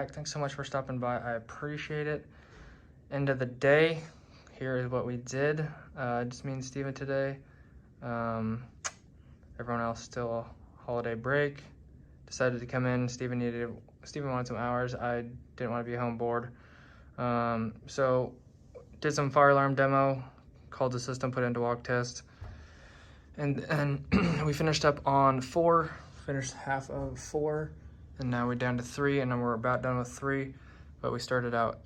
back. Thanks so much for stopping by. I appreciate it. End of the day. Here is what we did. Just me and Steven today. Everyone else still holiday break. Decided to come in. Steven wanted some hours. I didn't want to be home bored. So did some fire alarm demo, called the system, put it into walk test. And we finished up on 4, finished half of 4, and now we're down to 3, and then we're about done with 3. But we started out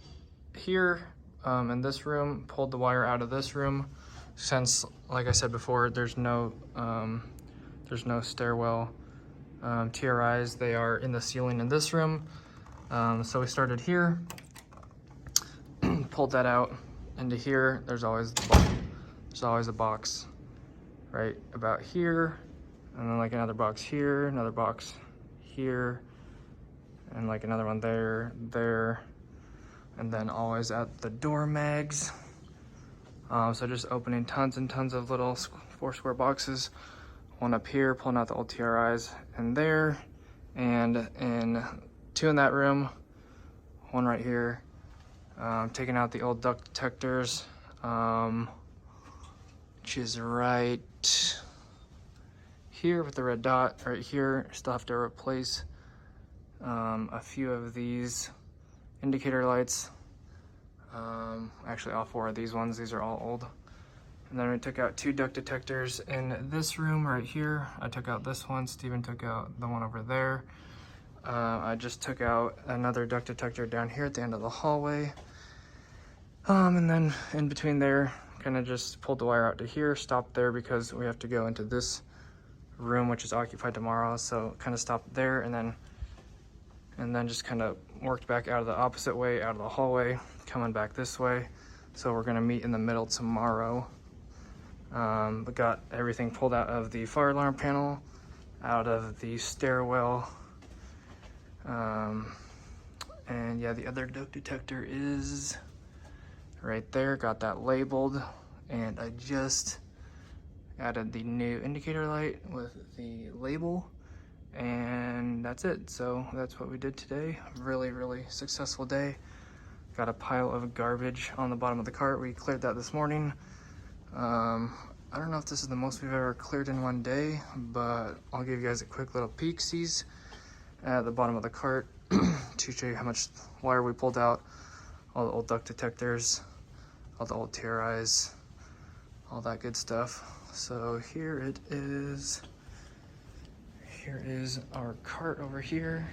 here in this room, pulled the wire out of this room, since, like I said before, there's no stairwell TRIs. They are in the ceiling in this room. So we started here, pulled that out into here. There's always a box right about here, and then like another box here, another box here, and like another one there, and then always at the door mags. So just opening tons and tons of little 4 square boxes. One up here, pulling out the old TRIs in there, and 2 in that room, 1 right here. Taking out the old duct detectors, which is right here with the red dot right here. Still have to replace a few of these indicator lights. Actually all 4 of these ones, these are all old. And then we took out 2 duct detectors in this room right here. I took out this one, Steven took out the one over there. I just took out another duct detector down here at the end of the hallway. And then in between there, kind of just pulled the wire out to here, stopped there because we have to go into this room, which is occupied tomorrow. So kind of stopped there, and then just kind of worked back out of the opposite way, out of the hallway, coming back this way. So we're gonna meet in the middle tomorrow. But got everything pulled out of the fire alarm panel, out of the stairwell. And yeah, the other duct detector is right there, got that labeled, and I just added the new indicator light with the label, and that's it. So that's what we did today. Really successful day. Got a pile of garbage on the bottom of the cart. We cleared that this morning. I don't know if this is the most we've ever cleared in one day, but I'll give you guys a quick little peek-sees at the bottom of the cart to show you how much wire we pulled out, all the old duct detectors, all the old TRIs, all that good stuff. So here it is. Here is our cart over here.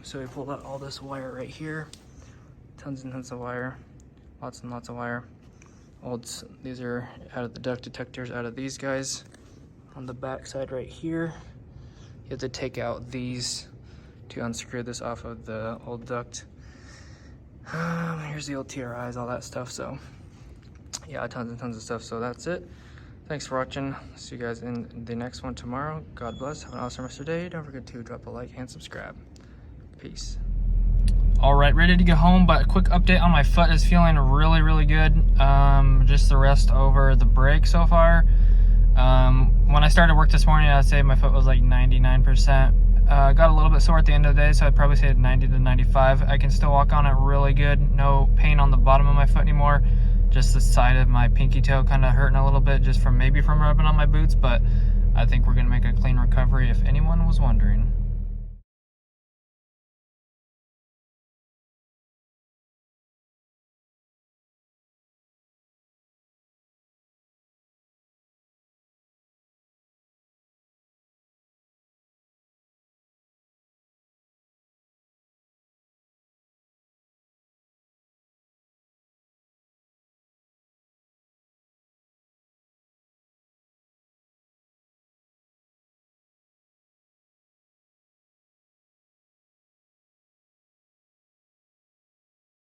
So we pulled out all this wire right here, tons and tons of wire, lots and lots of wire. These are out of the duct detectors, out of these guys. On the back side right here, you have to take out these to unscrew this off of the old duct. Here's the old TRIs, all that stuff. So yeah, tons and tons of stuff. So that's it. Thanks for watching. See you guys in the next one tomorrow. God bless. Have an awesome rest of your day. Don't forget to drop a like and subscribe. Peace. All right, ready to go home, but a quick update on my foot. Is feeling really good. Just the rest over the break so far. When I started work this morning, I'd say my foot was like 99%. Got a little bit sore at the end of the day, so I'd probably say 90 to 95. I can still walk on it really good. No pain on the bottom of my foot anymore. Just the side of my pinky toe kind of hurting a little bit, just maybe from rubbing on my boots, but I think we're gonna make a clean recovery if anyone was wondering.